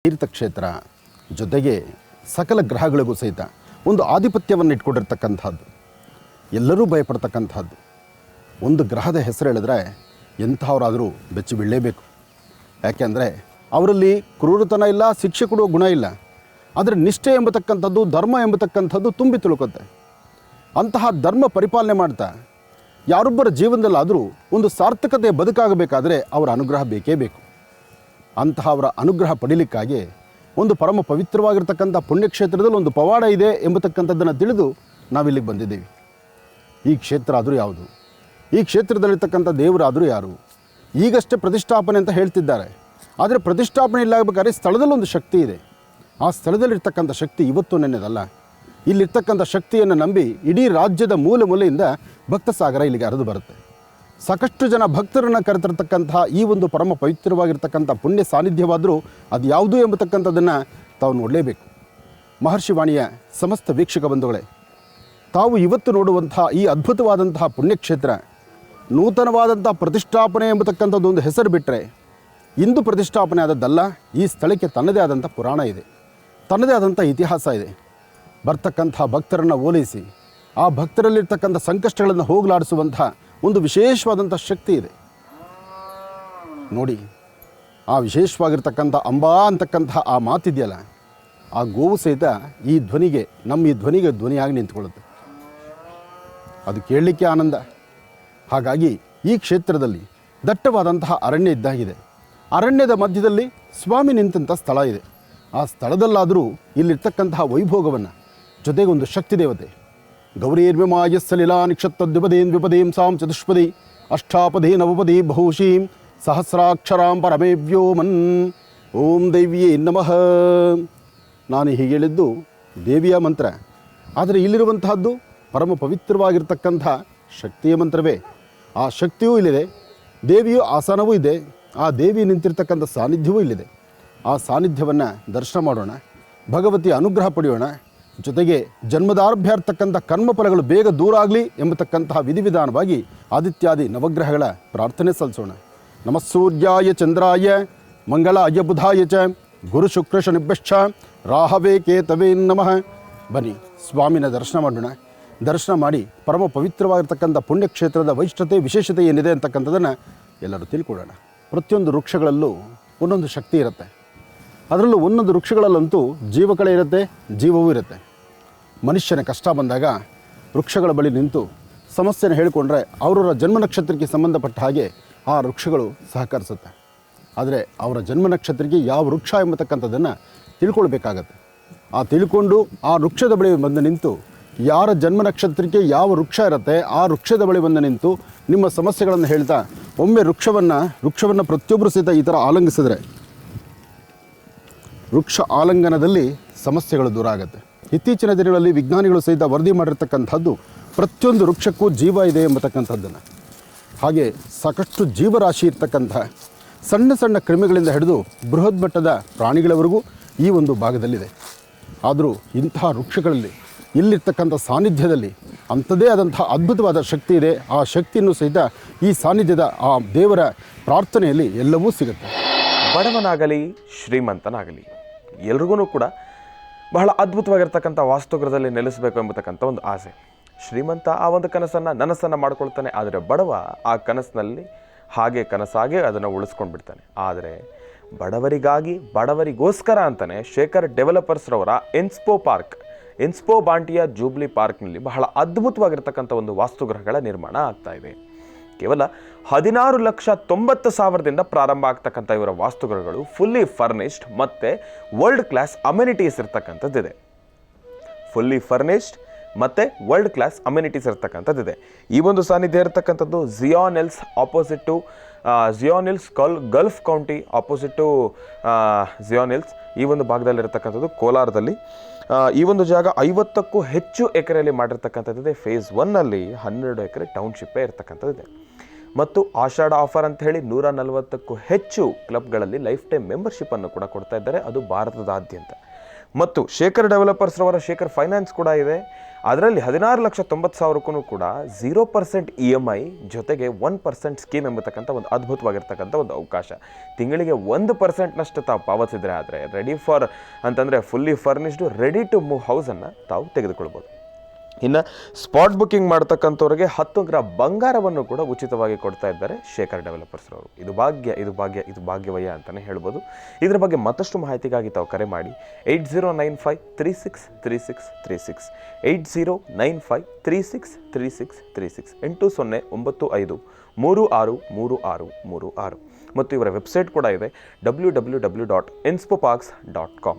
ತೀರ್ಥಕ್ಷೇತ್ರ ಜೊತೆಗೆ ಸಕಲ ಗ್ರಹಗಳಿಗೂ ಸಹಿತ ಒಂದು ಆಧಿಪತ್ಯವನ್ನು ಇಟ್ಕೊಂಡಿರ್ತಕ್ಕಂಥದ್ದು, ಎಲ್ಲರೂ ಭಯಪಡ್ತಕ್ಕಂಥದ್ದು. ಒಂದು ಗ್ರಹದ ಹೆಸರು ಹೇಳಿದ್ರೆ ಎಂಥವರಾದರೂ ಬೆಚ್ಚಿ ಬೀಳಲೇಬೇಕು. ಯಾಕೆಂದರೆ ಅವರಲ್ಲಿ ಕ್ರೂರತನ ಇಲ್ಲ, ಶಿಕ್ಷೆ ಕೊಡುವ ಗುಣ ಇಲ್ಲ, ಆದರೆ ನಿಷ್ಠೆ ಎಂಬತಕ್ಕಂಥದ್ದು, ಧರ್ಮ ಎಂಬತಕ್ಕಂಥದ್ದು ತುಂಬಿ ತುಳುಕುತ್ತೆ. ಅಂತಹ ಧರ್ಮ ಪರಿಪಾಲನೆ ಮಾಡ್ತಾ ಯಾರೊಬ್ಬರ ಜೀವನದಲ್ಲಾದರೂ ಒಂದು ಸಾರ್ಥಕತೆ ಬದುಕಾಗಬೇಕಾದರೆ ಅವರ ಅನುಗ್ರಹ ಬೇಕೇ ಬೇಕು. ಅಂತಹ ಅವರ ಅನುಗ್ರಹ ಪಡೀಲಿಕ್ಕಾಗಿ ಒಂದು ಪರಮ ಪವಿತ್ರವಾಗಿರ್ತಕ್ಕಂಥ ಪುಣ್ಯಕ್ಷೇತ್ರದಲ್ಲಿ ಒಂದು ಪವಾಡ ಇದೆ ಎಂಬತಕ್ಕಂಥದ್ದನ್ನು ತಿಳಿದು ನಾವಿಲ್ಲಿಗೆ ಬಂದಿದ್ದೀವಿ. ಈ ಕ್ಷೇತ್ರ ಆದರೂ ಯಾವುದು, ಈ ಕ್ಷೇತ್ರದಲ್ಲಿರ್ತಕ್ಕಂಥ ದೇವರಾದರೂ ಯಾರು? ಈಗಷ್ಟೇ ಪ್ರತಿಷ್ಠಾಪನೆ ಅಂತ ಹೇಳ್ತಿದ್ದಾರೆ, ಆದರೆ ಪ್ರತಿಷ್ಠಾಪನೆ ಇಲ್ಲಾಗಬೇಕಾದ್ರೆ ಸ್ಥಳದಲ್ಲಿ ಒಂದು ಶಕ್ತಿ ಇದೆ. ಆ ಸ್ಥಳದಲ್ಲಿರ್ತಕ್ಕಂಥ ಶಕ್ತಿ ಇವತ್ತು ನೆನ್ನೆದಲ್ಲ. ಇಲ್ಲಿರ್ತಕ್ಕಂಥ ಶಕ್ತಿಯನ್ನು ನಂಬಿ ಇಡೀ ರಾಜ್ಯದ ಮೂಲೆ ಮೂಲೆಯಿಂದ ಭಕ್ತ ಸಾಗರ ಇಲ್ಲಿಗೆ ಹರಿದು ಬರುತ್ತೆ. ಸಾಕಷ್ಟು ಜನ ಭಕ್ತರನ್ನು ಕರೆತಿರ್ತಕ್ಕಂತಹ ಈ ಒಂದು ಪರಮ ಪವಿತ್ರವಾಗಿರ್ತಕ್ಕಂಥ ಪುಣ್ಯ ಸಾನ್ನಿಧ್ಯವಾದರೂ ಅದು ಯಾವುದು ಎಂಬತಕ್ಕಂಥದ್ದನ್ನು ತಾವು ನೋಡಲೇಬೇಕು. ಮಹರ್ಷಿವಾಣಿಯ ಸಮಸ್ತ ವೀಕ್ಷಕ ಬಂಧುಗಳೇ, ತಾವು ಇವತ್ತು ನೋಡುವಂಥ ಈ ಅದ್ಭುತವಾದಂತಹ ಪುಣ್ಯಕ್ಷೇತ್ರ ನೂತನವಾದಂಥ ಪ್ರತಿಷ್ಠಾಪನೆ ಎಂಬತಕ್ಕಂಥದ್ದು ಒಂದು ಹೆಸರು ಬಿಟ್ಟರೆ ಇಂದು ಪ್ರತಿಷ್ಠಾಪನೆ ಆದದ್ದಲ್ಲ. ಈ ಸ್ಥಳಕ್ಕೆ ತನ್ನದೇ ಆದಂಥ ಪುರಾಣ ಇದೆ, ತನ್ನದೇ ಆದಂಥ ಇತಿಹಾಸ ಇದೆ. ಬರ್ತಕ್ಕಂಥ ಭಕ್ತರನ್ನು ಓಲೈಸಿ ಆ ಭಕ್ತರಲ್ಲಿರ್ತಕ್ಕಂಥ ಸಂಕಷ್ಟಗಳನ್ನು ಹೋಗಲಾಡಿಸುವಂಥ ಒಂದು ವಿಶೇಷವಾದಂಥ ಶಕ್ತಿ ಇದೆ ನೋಡಿ. ಆ ವಿಶೇಷವಾಗಿರ್ತಕ್ಕಂಥ ಅಂಬಾ ಅಂತಕ್ಕಂಥ ಆ ಮಾತಿದೆಯಲ್ಲ, ಆ ಗೋವು ಸಹಿತ ಈ ಧ್ವನಿಗೆ, ನಮ್ಮ ಈ ಧ್ವನಿಗೆ ಧ್ವನಿಯಾಗಿ ನಿಂತ್ಕೊಳ್ಳುತ್ತೆ. ಅದು ಕೇಳಲಿಕ್ಕೆ ಆನಂದ. ಹಾಗಾಗಿ ಈ ಕ್ಷೇತ್ರದಲ್ಲಿ ದಟ್ಟವಾದಂತಹ ಅರಣ್ಯ ಇದ್ದಾಗಿದೆ. ಅರಣ್ಯದ ಮಧ್ಯದಲ್ಲಿ ಸ್ವಾಮಿ ನಿಂತಂಥ ಸ್ಥಳ ಇದೆ. ಆ ಸ್ಥಳದಲ್ಲಾದರೂ ಇಲ್ಲಿರ್ತಕ್ಕಂತಹ ವೈಭೋಗವನ್ನು, ಜೊತೆಗೆ ಒಂದು ಶಕ್ತಿ ದೇವತೆ ಗೌರೀರ್ವಿಮಾಯ ಸಲಿಲಾ ನಿಕ್ಷತ್ತದ್ವಿಪದೇನ್ ವಿಪದೇಂ ಸಾಂ ಚತುಷ್ಪದಿ ಅಷ್ಟಾಪದೇ ನವಪದಿ ಬಹುಶೀಂ ಸಹಸ್ರಾಕ್ಷರಾಂ ಪರಮೇ ವ್ಯೋಮನ್ ಓಂ ದೈವ್ಯೇ ನಮಃ. ನಾನು ಹೀಗೆ ಹೇಳಿದ್ದು ದೇವಿಯ ಮಂತ್ರ, ಆದರೆ ಇಲ್ಲಿರುವಂತಹದ್ದು ಪರಮ ಪವಿತ್ರವಾಗಿರ್ತಕ್ಕಂಥ ಶಕ್ತಿಯ ಮಂತ್ರವೇ. ಆ ಶಕ್ತಿಯೂ ಇಲ್ಲಿದೆ, ದೇವಿಯು ಆಸನವೂ ಇದೆ, ಆ ದೇವಿ ನಿಂತಿರ್ತಕ್ಕಂಥ ಸಾನ್ನಿಧ್ಯವೂ ಇಲ್ಲಿದೆ. ಆ ಸಾನ್ನಿಧ್ಯವನ್ನು ದರ್ಶನ ಮಾಡೋಣ, ಭಗವತಿಯ ಅನುಗ್ರಹ ಪಡೆಯೋಣ. ಜೊತೆಗೆ ಜನ್ಮದಾರಭ್ಯ ಇರ್ತಕ್ಕಂಥ ಕರ್ಮಫಲಗಳು ಬೇಗ ದೂರ ಆಗಲಿ ಎಂಬತಕ್ಕಂತಹ ವಿಧಿವಿಧಾನವಾಗಿ ಆದಿತ್ಯಾದಿ ನವಗ್ರಹಗಳ ಪ್ರಾರ್ಥನೆ ಸಲ್ಲಿಸೋಣ. ನಮಃ ಸೂರ್ಯಾಯ ಚಂದ್ರಾಯ ಮಂಗಳಾಯ ಬುಧಾಯ ಚ ಗುರು ಶುಕ್ರ ಶನಿಭ್ಯಶ್ಚ ರಾಹವೇ ಕೇತವೇ ನಮಃ. ಬನ್ನಿ ಸ್ವಾಮಿನ ದರ್ಶನ ಮಾಡೋಣ. ದರ್ಶನ ಮಾಡಿ ಪರಮ ಪವಿತ್ರವಾಗಿರ್ತಕ್ಕಂಥ ಪುಣ್ಯಕ್ಷೇತ್ರದ ವೈಶಿಷ್ಟ್ಯತೆ, ವಿಶೇಷತೆ ಏನಿದೆ ಅಂತಕ್ಕಂಥದ್ದನ್ನು ಎಲ್ಲರೂ ತಿಳ್ಕೊಳ್ಳೋಣ. ಪ್ರತಿಯೊಂದು ವೃಕ್ಷಗಳಲ್ಲೂ ಒಂದೊಂದು ಶಕ್ತಿ ಇರುತ್ತೆ. ಅದರಲ್ಲೂ ಒಂದೊಂದು ವೃಕ್ಷಗಳಲ್ಲಂತೂ ಜೀವಕಳೆ ಇರುತ್ತೆ, ಜೀವವೂ ಇರುತ್ತೆ. ಮನುಷ್ಯನ ಕಷ್ಟ ಬಂದಾಗ ವೃಕ್ಷಗಳ ಬಳಿ ನಿಂತು ಸಮಸ್ಯೆನ ಹೇಳಿಕೊಂಡ್ರೆ ಅವರವರ ಜನ್ಮ ನಕ್ಷತ್ರಕ್ಕೆ ಸಂಬಂಧಪಟ್ಟ ಹಾಗೆ ಆ ವೃಕ್ಷಗಳು ಸಹಕರಿಸುತ್ತೆ. ಆದರೆ ಅವರ ಜನ್ಮ ನಕ್ಷತ್ರಕ್ಕೆ ಯಾವ ವೃಕ್ಷ ಎಂಬತಕ್ಕಂಥದ್ದನ್ನು ತಿಳ್ಕೊಳ್ಬೇಕಾಗತ್ತೆ. ಆ ತಿಳ್ಕೊಂಡು ಆ ವೃಕ್ಷದ ಬಳಿ ಬಂದು ನಿಂತು, ಯಾರ ಜನ್ಮ ನಕ್ಷತ್ರಕ್ಕೆ ಯಾವ ವೃಕ್ಷ ಇರುತ್ತೆ ಆ ವೃಕ್ಷದ ಬಳಿ ಬಂದು ನಿಂತು ನಿಮ್ಮ ಸಮಸ್ಯೆಗಳನ್ನು ಹೇಳ್ತಾ ಒಮ್ಮೆ ವೃಕ್ಷವನ್ನು ಪ್ರತಿಯೊಬ್ಬರು ಸಹಿತ ಈ ಥರ ಆಲಂಗಿಸಿದ್ರೆ ವೃಕ್ಷ ಆಲಂಗನದಲ್ಲಿ ಸಮಸ್ಯೆಗಳು ದೂರ ಆಗುತ್ತೆ. ಇತ್ತೀಚಿನ ದಿನಗಳಲ್ಲಿ ವಿಜ್ಞಾನಿಗಳು ಸಹಿತ ವರದಿ ಮಾಡಿರ್ತಕ್ಕಂಥದ್ದು ಪ್ರತಿಯೊಂದು ವೃಕ್ಷಕ್ಕೂ ಜೀವ ಇದೆ ಎಂಬತಕ್ಕಂಥದ್ದನ್ನು. ಹಾಗೆ ಸಾಕಷ್ಟು ಜೀವರಾಶಿ ಇರ್ತಕ್ಕಂಥ ಸಣ್ಣ ಸಣ್ಣ ಕ್ರಿಮಿಗಳಿಂದ ಹಿಡಿದು ಬೃಹತ್ ಮಟ್ಟದ ಪ್ರಾಣಿಗಳವರೆಗೂ ಈ ಒಂದು ಭಾಗದಲ್ಲಿದೆ. ಆದರೂ ಇಂತಹ ವೃಕ್ಷಗಳಲ್ಲಿ, ಇಲ್ಲಿರ್ತಕ್ಕಂಥ ಸಾನ್ನಿಧ್ಯದಲ್ಲಿ ಅಂಥದ್ದೇ ಆದಂಥ ಅದ್ಭುತವಾದ ಶಕ್ತಿ ಇದೆ. ಆ ಶಕ್ತಿಯನ್ನು ಸಹಿತ ಈ ಸಾನ್ನಿಧ್ಯದ ಆ ದೇವರ ಪ್ರಾರ್ಥನೆಯಲ್ಲಿ ಎಲ್ಲವೂ ಸಿಗುತ್ತೆ. ಬಡವನಾಗಲಿ ಶ್ರೀಮಂತನಾಗಲಿ ಎಲ್ರಿಗೂ ಕೂಡ ಬಹಳ ಅದ್ಭುತವಾಗಿರ್ತಕ್ಕಂಥ ವಾಸ್ತುಗೃಹದಲ್ಲಿ ನೆಲೆಸಬೇಕು ಎಂಬತಕ್ಕಂಥ ಒಂದು ಆಸೆ. ಶ್ರೀಮಂತ ಆ ಒಂದು ನನಸನ್ನು ಮಾಡ್ಕೊಳ್ತಾನೆ, ಆದರೆ ಬಡವ ಆ ಕನಸಿನಲ್ಲಿ ಕನಸಾಗೆ ಅದನ್ನು ಉಳಿಸ್ಕೊಂಡು ಬಿಡ್ತಾನೆ. ಆದರೆ ಬಡವರಿಗಾಗಿ, ಬಡವರಿಗೋಸ್ಕರ ಅಂತಲೇ ಶೇಖರ್ ಡೆವಲಪರ್ಸ್ರವರ ಇನ್ಸ್ಪೋ ಬಾಂಟಿಯ ಜೂಬ್ಲಿ ಪಾರ್ಕ್ನಲ್ಲಿ ಬಹಳ ಅದ್ಭುತವಾಗಿರ್ತಕ್ಕಂಥ ಒಂದು ವಾಸ್ತುಗೃಹಗಳ ನಿರ್ಮಾಣ ಆಗ್ತಾ ಇದೆ. ಕೇವಲ 16,90,000ದಿಂದ ಪ್ರಾರಂಭ ಆಗ್ತಕ್ಕಂಥ ಇವರ ವಾಸ್ತುಗೃಹಗಳು ಫುಲ್ಲಿ ಫರ್ನಿಶ್ಡ್ ಮತ್ತು ವರ್ಲ್ಡ್ ಕ್ಲಾಸ್ ಅಮ್ಯುನಿಟೀಸ್ ಇರ್ತಕ್ಕಂಥದ್ದಿದೆ. ಈ ಒಂದು ಸಾನ್ನಿಧ್ಯ ಇರತಕ್ಕಂಥದ್ದು ಜಿಯಾನಿಲ್ಸ್ opposite to Gulf County opposite to ಜಿಯಾನಿಲ್ಸ್ ಈ ಒಂದು ಭಾಗದಲ್ಲಿರ್ತಕ್ಕಂಥದ್ದು ಕೋಲಾರದಲ್ಲಿ. ಈ ಒಂದು ಜಾಗ 50ಕ್ಕೂ ಹೆಚ್ಚು ಎಕರೆಯಲ್ಲಿ ಮಾಡಿರ್ತಕ್ಕಂಥದ್ದಿದೆ. ಫೇಸ್ 1ನಲ್ಲಿ 12 ಎಕರೆ ಟೌನ್ಶಿಪ್ಪೇ ಇರ್ತಕ್ಕಂಥದ್ದಿದೆ. ಮತ್ತು ಆಷಾಢ ಆಫರ್ ಅಂತ ಹೇಳಿ 140ಕ್ಕೂ ಹೆಚ್ಚು ಕ್ಲಬ್ಗಳಲ್ಲಿ ಲೈಫ್ ಟೈಮ್ ಮೆಂಬರ್ಶಿಪ್ಪನ್ನು ಕೂಡ ಕೊಡ್ತಾ ಇದ್ದಾರೆ. ಅದು ಭಾರತದಾದ್ಯಂತ. ಮತ್ತು ಶೇಖರ್ ಡೆವಲಪರ್ಸ್ ರವರ ಶೇಖರ್ ಫೈನಾನ್ಸ್ ಕೂಡ ಇದೆ. ಅದರಲ್ಲಿ 16,90,000ಕ್ಕೂ ಕೂಡ 0% EMI ಜೊತೆಗೆ 1% ಸ್ಕೀಮ್ ಎಂಬತಕ್ಕಂಥ ಒಂದು ಅದ್ಭುತವಾಗಿರ್ತಕ್ಕಂಥ ಒಂದು ಅವಕಾಶ. ತಿಂಗಳಿಗೆ 1%ನಷ್ಟು ತಾವು ಪಾವತಿಸಿದ್ರೆ ಆದರೆ ರೆಡಿ ಫಾರ್ ಅಂತಂದರೆ fully furnished ready to move ಹೌಸನ್ನು ತಾವು ತೆಗೆದುಕೊಳ್ಬೋದು. ಇನ್ನು ಸ್ಪಾಟ್ ಬುಕ್ಕಿಂಗ್ ಮಾಡ್ತಕ್ಕಂಥವ್ರಿಗೆ 10 ಗ್ರಾಂ ಬಂಗಾರವನ್ನು ಕೂಡ ಉಚಿತವಾಗಿ ಕೊಡ್ತಾ ಇದ್ದಾರೆ ಶೇಖರ್ ಡೆವಲಪರ್ಸ್ರವರು. ಇದು ಭಾಗ್ಯವಯ್ಯ ಅಂತಲೇ ಹೇಳ್ಬೋದು. ಇದರ ಬಗ್ಗೆ ಮತ್ತಷ್ಟು ಮಾಹಿತಿಗಾಗಿ ತಾವು ಕರೆ ಮಾಡಿ 8095363636 8095363636 8095363636 ಮತ್ತು ಇವರ ವೆಬ್ಸೈಟ್ ಕೂಡ ಇದೆ www.inspoparks.com.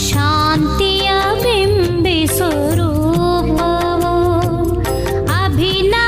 ಶಾಂತಿಯ ಬಿಂಬಿಸೋ ರೂಪವೋ ಅಭಿನವ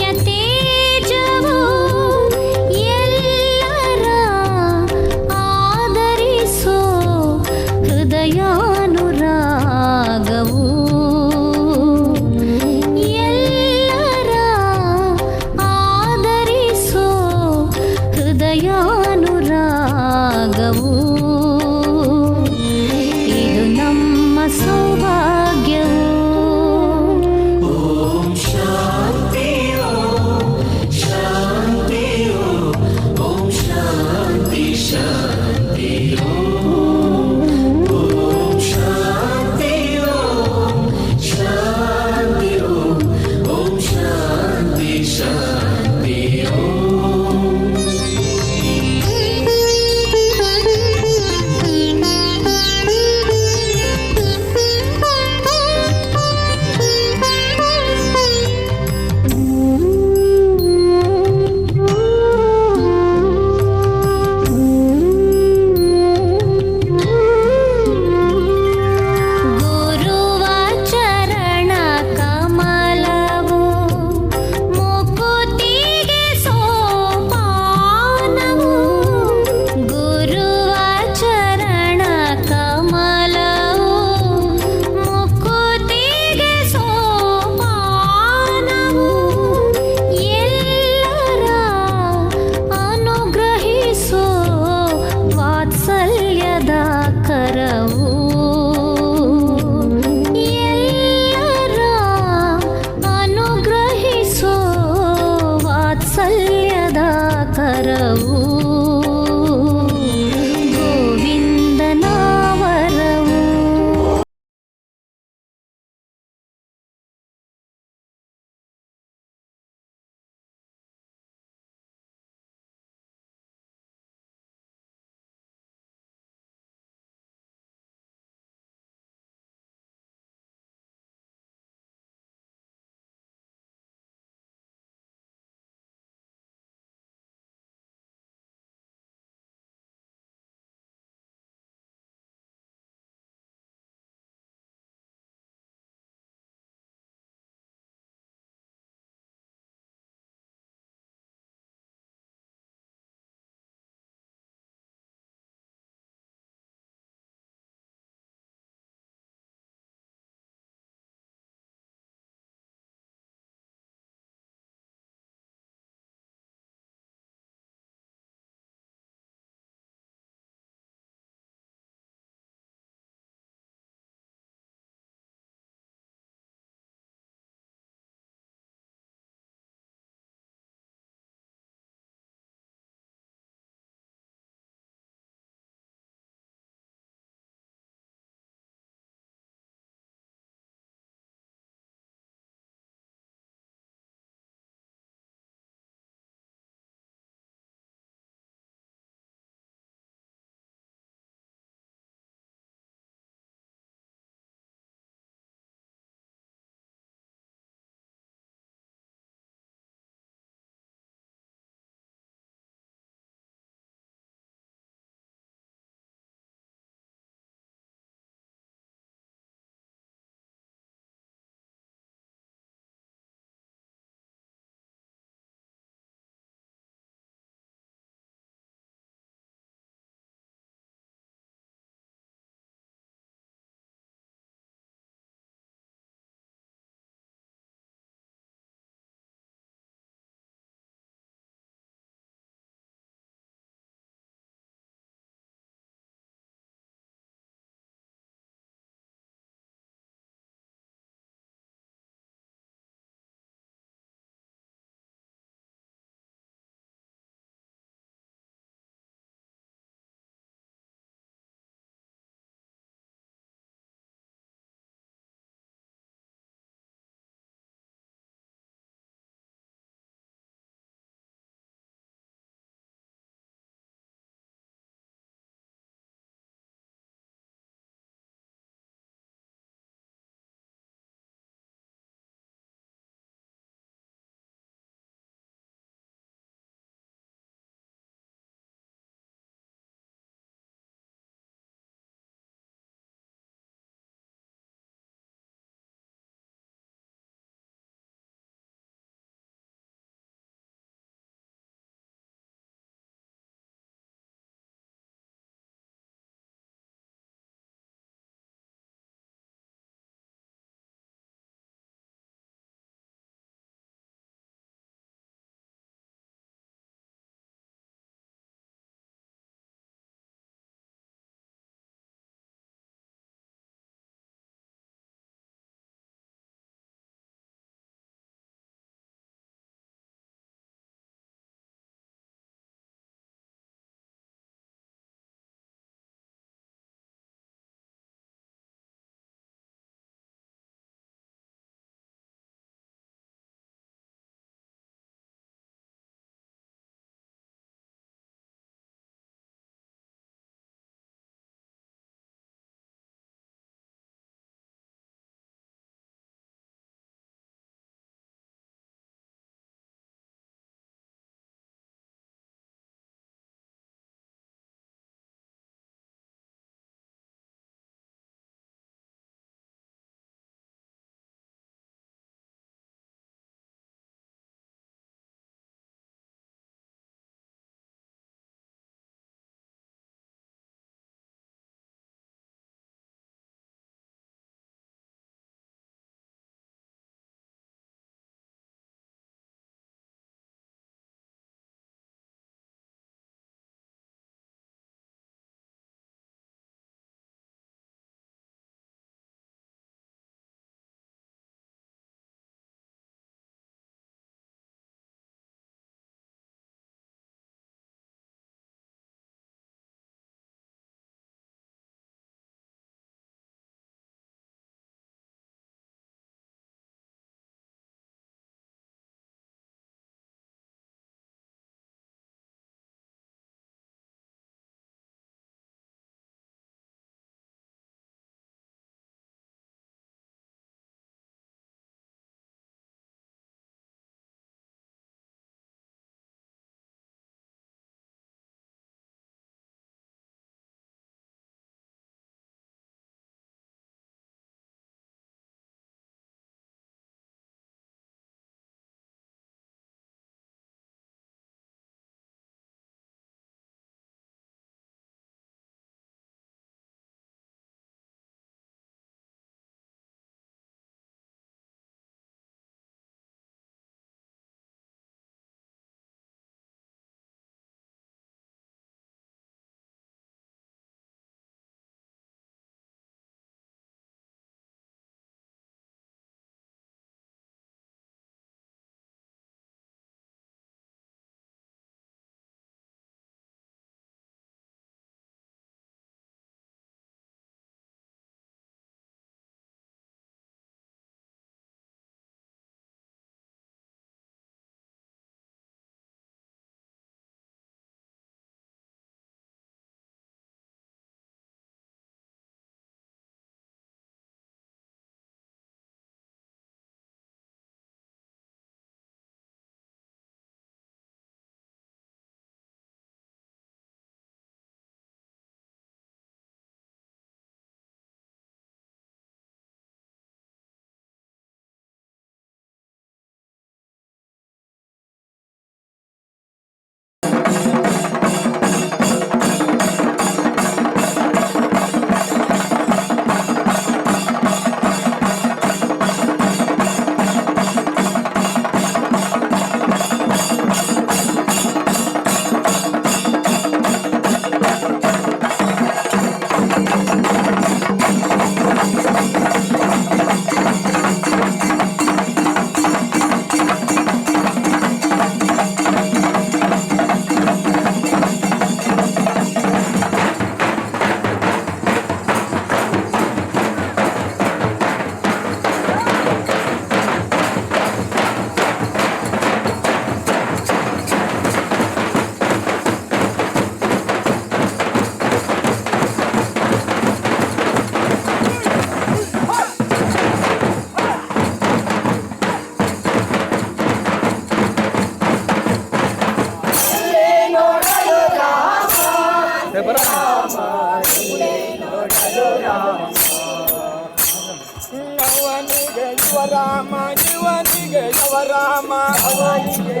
ಇವನಿಗೆ ಯವರಾಮ ಅವನಿಗೆ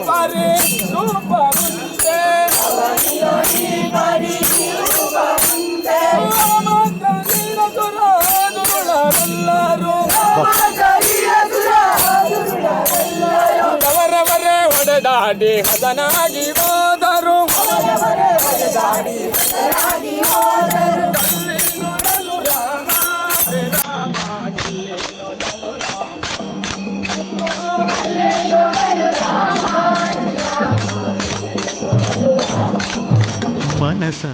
ಪರಿ ರೂಪ ಮುಂದೆ ದುರುಳರೆಲ್ಲರೂ ಅವರವರೇ ಒಡೆದಾಡಿ ಹದನಾಗಿ ಹೋದರು ಮನಸ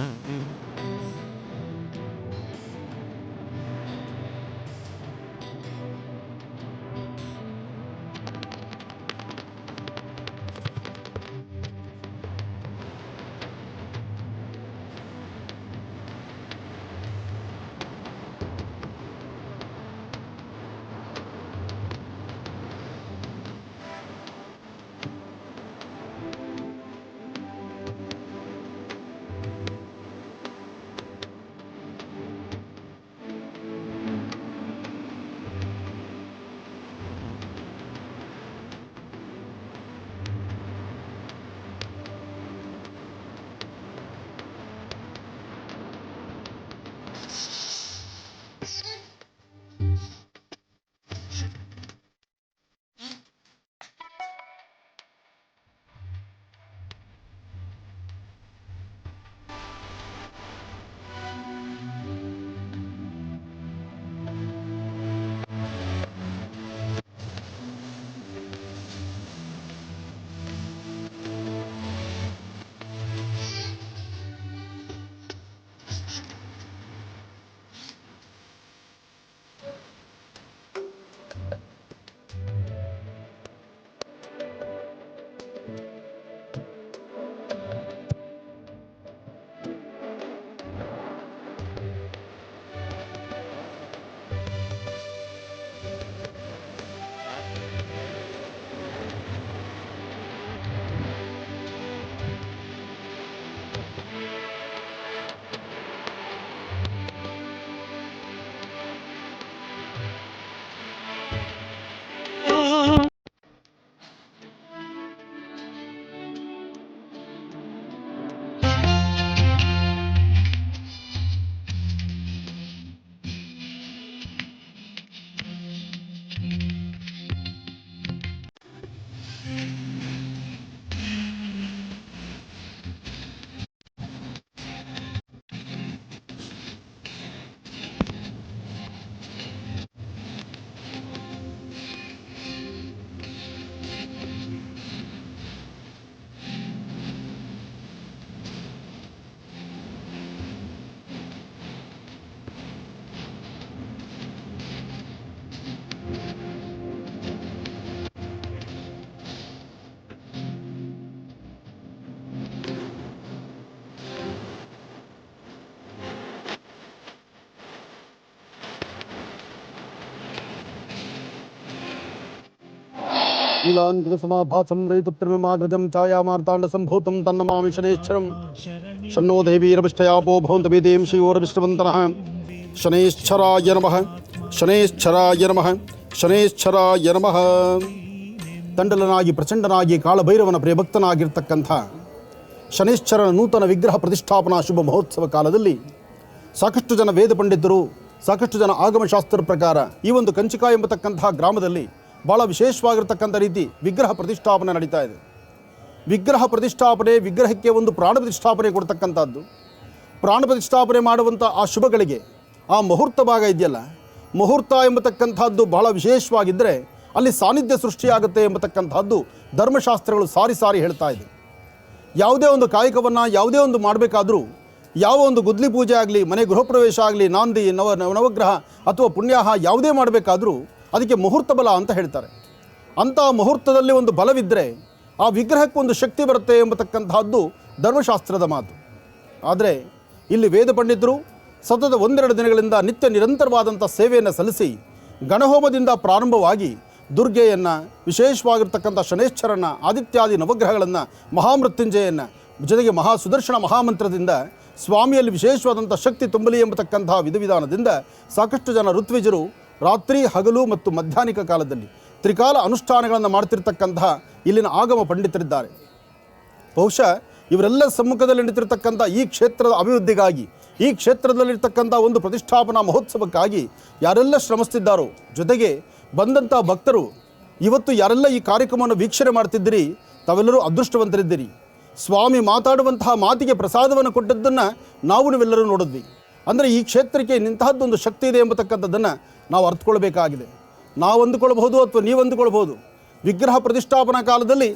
ನೀಲಾಂತಸಮಾಭಾಸಂ ರೈತುತ್ರಮಾಗಜಂ ಛಾಯಾಮಾರ್ತಾಂಡ ಸಂಭೂತಂ ತನ್ನಮಾಮಿ ಶನೇಶ್ವರಂ ಶನ್ನೋ ದೇವೀರಭಿಷ್ಟಯಾಪೋ ಭವಂತವೇದೇಂ ಶ್ರೀಯೋರಭಿಷ್ಟವಂತನಃ ಶನೇಶ್ವರಾಯ ನಮಃ ಶನೇಶ್ವರಾಯ ನಮಃ ಶನೇಶ್ವರಾಯ ನಮಃ. ತಂಡಲನಾಗಿ ಪ್ರಚಂಡನಾಗಿ ಕಾಳಭೈರವನ ಪ್ರಿಯಭಕ್ತನಾಗಿರ್ತಕ್ಕಂಥ ಶನೇಶ್ವರನ ನೂತನ ವಿಗ್ರಹ ಪ್ರತಿಷ್ಠಾಪನಾ ಶುಭ ಮಹೋತ್ಸವ ಕಾಲದಲ್ಲಿ ಸಾಕಷ್ಟು ಜನ ವೇದ ಪಂಡಿತರು, ಸಾಕಷ್ಟು ಜನ ಆಗಮಶಾಸ್ತ್ರ ಪ್ರಕಾರ ಈ ಒಂದು ಕಂಚಿಕ ಎಂಬತಕ್ಕಂಥ ಗ್ರಾಮದಲ್ಲಿ ಭಾಳ ವಿಶೇಷವಾಗಿರ್ತಕ್ಕಂಥ ರೀತಿ ವಿಗ್ರಹ ಪ್ರತಿಷ್ಠಾಪನೆ ನಡೀತಾ ಇದೆ. ವಿಗ್ರಹ ಪ್ರತಿಷ್ಠಾಪನೆ, ವಿಗ್ರಹಕ್ಕೆ ಒಂದು ಪ್ರಾಣ ಪ್ರತಿಷ್ಠಾಪನೆ ಕೊಡ್ತಕ್ಕಂಥದ್ದು. ಪ್ರಾಣ ಪ್ರತಿಷ್ಠಾಪನೆ ಮಾಡುವಂಥ ಆ ಶುಭಗಳಿಗೆ ಆ ಮುಹೂರ್ತ ಭಾಗ ಇದೆಯಲ್ಲ, ಮುಹೂರ್ತ ಎಂಬತಕ್ಕಂಥದ್ದು ಬಹಳ ವಿಶೇಷವಾಗಿದ್ದರೆ ಅಲ್ಲಿ ಸಾನ್ನಿಧ್ಯ ಸೃಷ್ಟಿಯಾಗುತ್ತೆ ಎಂಬತಕ್ಕಂಥದ್ದು ಧರ್ಮಶಾಸ್ತ್ರಗಳು ಸಾರಿ ಸಾರಿ ಹೇಳ್ತಾ ಇದೆ. ಯಾವುದೇ ಒಂದು ಕಾಯಕವನ್ನು ಯಾವುದೇ ಒಂದು ಮಾಡಬೇಕಾದ್ರೂ, ಯಾವ ಒಂದು ಗುದ್ಲಿ ಪೂಜೆ ಆಗಲಿ, ಮನೆ ಗೃಹ ಪ್ರವೇಶ ಆಗಲಿ, ನಾಂದಿ ನವಗ್ರಹ ಅಥವಾ ಪುಣ್ಯಾಹ ಯಾವುದೇ ಮಾಡಬೇಕಾದ್ರೂ ಅದಕ್ಕೆ ಮುಹೂರ್ತ ಬಲ ಅಂತ ಹೇಳ್ತಾರೆ. ಅಂಥ ಮುಹೂರ್ತದಲ್ಲಿ ಒಂದು ಬಲವಿದ್ದರೆ ಆ ವಿಗ್ರಹಕ್ಕೊಂದು ಶಕ್ತಿ ಬರುತ್ತೆ ಎಂಬತಕ್ಕಂಥದ್ದು ಧರ್ಮಶಾಸ್ತ್ರದ ಮಾತು. ಆದರೆ ಇಲ್ಲಿ ವೇದ ಪಂಡಿತರು ಸತತ ಒಂದೆರಡು ದಿನಗಳಿಂದ ನಿತ್ಯ ನಿರಂತರವಾದಂಥ ಸೇವೆಯನ್ನು ಸಲ್ಲಿಸಿ ಗಣಹೋಮದಿಂದ ಪ್ರಾರಂಭವಾಗಿ ದುರ್ಗೆಯನ್ನು, ವಿಶೇಷವಾಗಿರ್ತಕ್ಕಂಥ ಶನೇಶ್ವರನ, ಆದಿತ್ಯಾದಿ ನವಗ್ರಹಗಳನ್ನು, ಮಹಾಮೃತ್ಯುಂಜಯನ್ನು, ಜೊತೆಗೆ ಸುದರ್ಶನ ಮಹಾಮಂತ್ರದಿಂದ ಸ್ವಾಮಿಯಲ್ಲಿ ವಿಶೇಷವಾದಂಥ ಶಕ್ತಿ ತುಂಬಲಿ ಎಂಬತಕ್ಕಂತಹ ವಿಧಿವಿಧಾನದಿಂದ ಸಾಕಷ್ಟು ಜನ ಋತ್ವಿಜರು ರಾತ್ರಿ ಹಗಲು ಮತ್ತು ಮಧ್ಯಾಹ್ನಿಕ ಕಾಲದಲ್ಲಿ ತ್ರಿಕಾಲ ಅನುಷ್ಠಾನಗಳನ್ನು ಮಾಡ್ತಿರ್ತಕ್ಕಂತಹ ಇಲ್ಲಿನ ಆಗಮ ಪಂಡಿತರಿದ್ದಾರೆ. ಬಹುಶಃ ಇವರೆಲ್ಲ ಸಮ್ಮುಖದಲ್ಲಿ ನಿಂತಿರ್ತಕ್ಕಂಥ ಈ ಕ್ಷೇತ್ರದ ಅಭಿವೃದ್ಧಿಗಾಗಿ, ಈ ಕ್ಷೇತ್ರದಲ್ಲಿರ್ತಕ್ಕಂಥ ಒಂದು ಪ್ರತಿಷ್ಠಾಪನಾ ಮಹೋತ್ಸವಕ್ಕಾಗಿ ಯಾರೆಲ್ಲ ಶ್ರಮಿಸ್ತಿದ್ದಾರೋ, ಜೊತೆಗೆ ಬಂದಂಥ ಭಕ್ತರು ಇವತ್ತು ಯಾರೆಲ್ಲ ಈ ಕಾರ್ಯಕ್ರಮವನ್ನು ವೀಕ್ಷಣೆ ಮಾಡ್ತಿದ್ದೀರಿ, ತಾವೆಲ್ಲರೂ ಅದೃಷ್ಟವಂತರಿದ್ದೀರಿ. ಸ್ವಾಮಿ ಮಾತಾಡುವಂತಹ ಮಾತಿಗೆ ಪ್ರಸಾದವನ್ನು ಕೊಟ್ಟದ್ದನ್ನು ನೀವೆಲ್ಲರೂ ನೋಡಿದ್ವಿ. ಅಂದರೆ ಈ ಕ್ಷೇತ್ರಕ್ಕೆ ನಿಂತಹದ್ದೊಂದು ಶಕ್ತಿ ಇದೆ ಎಂಬತಕ್ಕಂಥದ್ದನ್ನು ನಾವು ಅರ್ಥಕೊಳ್ಬೇಕಾಗಿದೆ. ನಾವು ಅಂದುಕೊಳ್ಬಹುದು ಅಥವಾ ನೀವು ಅಂದುಕೊಳ್ಬಹುದು, ವಿಗ್ರಹ ಪ್ರತಿಷ್ಠಾಪನಾ ಕಾಲದಲ್ಲಿ